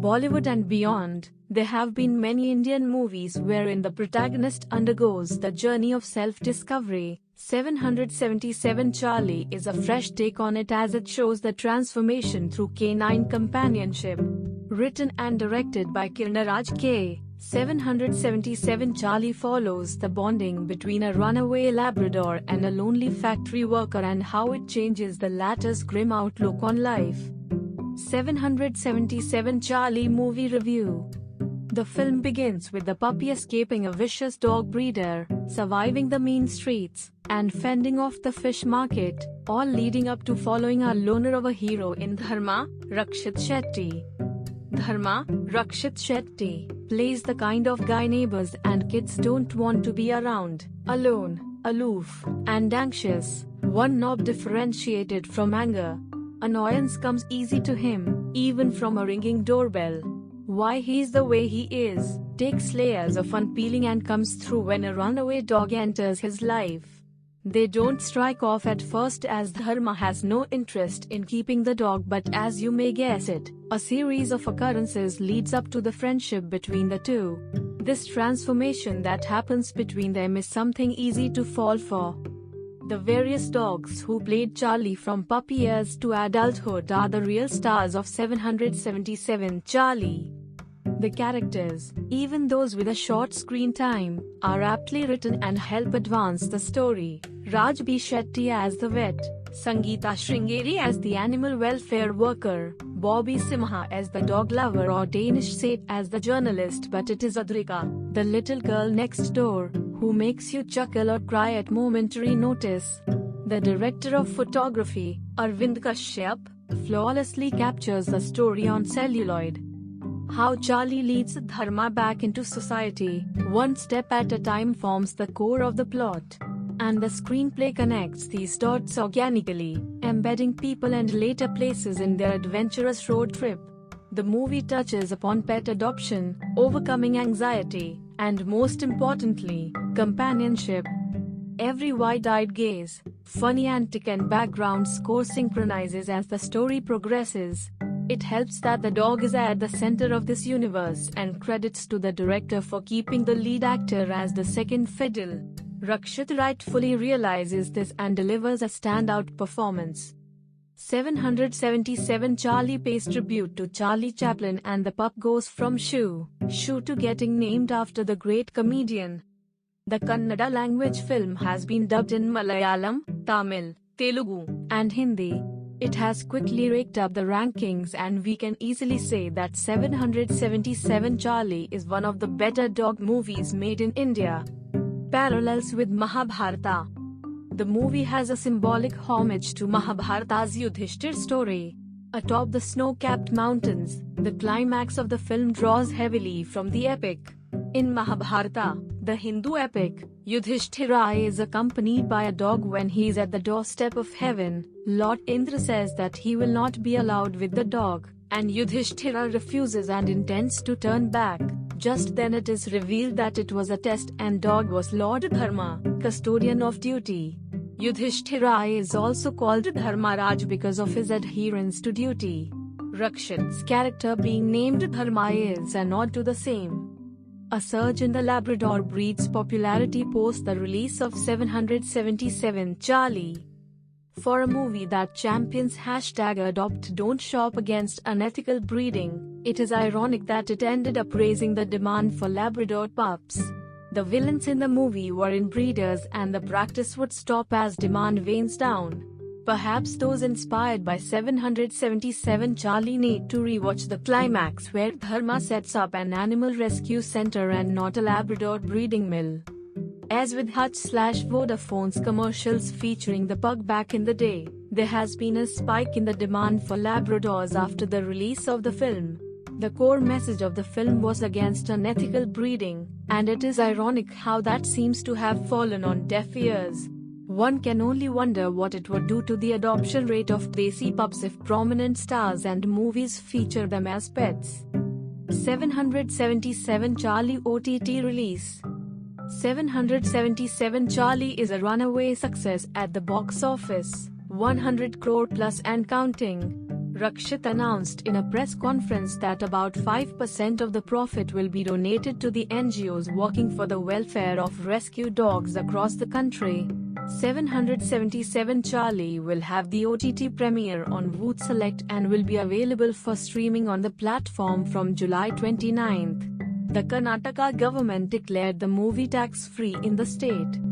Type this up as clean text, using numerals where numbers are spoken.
Bollywood and beyond, there have been many Indian movies wherein the protagonist undergoes the journey of self-discovery. 777 Charlie is a fresh take on it as it shows the transformation through canine companionship. Written and directed by Kirnaraj K. 777 Charlie follows the bonding between a runaway Labrador and a lonely factory worker and how it changes the latter's grim outlook on life. 777 Charlie Movie Review. The film begins with the puppy escaping a vicious dog breeder, surviving the mean streets, and fending off the fish market, all leading up to following our loner of a hero in Dharma, Rakshit Shetty. Dharma, Rakshit Shetty, plays the kind of guy neighbors and kids don't want to be around, alone, aloof, and anxious, one knob differentiated from anger. Annoyance comes easy to him, even from a ringing doorbell. Why he's the way he is, takes layers of unpeeling and comes through when a runaway dog enters his life. They don't strike off at first as Dharma has no interest in keeping the dog, but as you may guess it, a series of occurrences leads up to the friendship between the two. This transformation that happens between them is something easy to fall for. The various dogs who played Charlie from puppy years to adulthood are the real stars of 777 Charlie. The characters, even those with a short screen time, are aptly written and help advance the story. Raj B. Shetty as the vet, Sangeeta Sringeri as the animal welfare worker, Bobby Simha as the dog lover or Danish Seth as the journalist, but it is Adrika, the little girl next door, who makes you chuckle or cry at momentary notice. The director of photography, Arvind Kashyap, flawlessly captures the story on celluloid. How Charlie leads Dharma back into society, one step at a time, forms the core of the plot. And the screenplay connects these dots organically, embedding people and later places in their adventurous road trip. The movie touches upon pet adoption, overcoming anxiety, and most importantly, companionship. Every wide-eyed gaze, funny antic and background score synchronizes as the story progresses. It helps that the dog is at the center of this universe, and credits to the director for keeping the lead actor as the second fiddle. Rakshit rightfully realizes this and delivers a standout performance. 777 Charlie pays tribute to Charlie Chaplin, and the pup goes from Shoo to getting named after the great comedian. The Kannada language film has been dubbed in Malayalam, Tamil, Telugu, and Hindi. It has quickly raked up the rankings, and we can easily say that 777 Charlie is one of the better dog movies made in India. Parallels with Mahabharata. The movie has a symbolic homage to Mahabharata's Yudhishthir story. Atop the snow-capped mountains, the climax of the film draws heavily from the epic. In Mahabharata, the Hindu epic, Yudhishthira is accompanied by a dog when he is at the doorstep of heaven. Lord Indra says that he will not be allowed with the dog, and Yudhishthira refuses and intends to turn back. Just then it is revealed that it was a test and dog was Lord Dharma, custodian of duty. Yudhishthira is also called Dharmaraj because of his adherence to duty. Rakshit's character being named Dharma is a nod to the same. A surge in the Labrador breed's popularity post the release of 777 Charlie. For a movie that champions #adopt don't shop against unethical breeding, it is ironic that it ended up raising the demand for Labrador pups. The villains in the movie were inbreeders, and the practice would stop as demand wanes down. Perhaps those inspired by 777 Charlie need to rewatch the climax where Dharma sets up an animal rescue center and not a Labrador breeding mill. As with Hutch/Vodafone's commercials featuring the pug back in the day, there has been a spike in the demand for Labradors after the release of the film. The core message of the film was against unethical breeding, and it is ironic how that seems to have fallen on deaf ears. One can only wonder what it would do to the adoption rate of Desi pups if prominent stars and movies feature them as pets. 777 Charlie OTT release. 777 Charlie is a runaway success at the box office, 100 crore plus and counting. Rakshit announced in a press conference that about 5% of the profit will be donated to the NGOs working for the welfare of rescue dogs across the country. 777 Charlie will have the OTT premiere on Voot Select and will be available for streaming on the platform from July 29. The Karnataka government declared the movie tax-free in the state.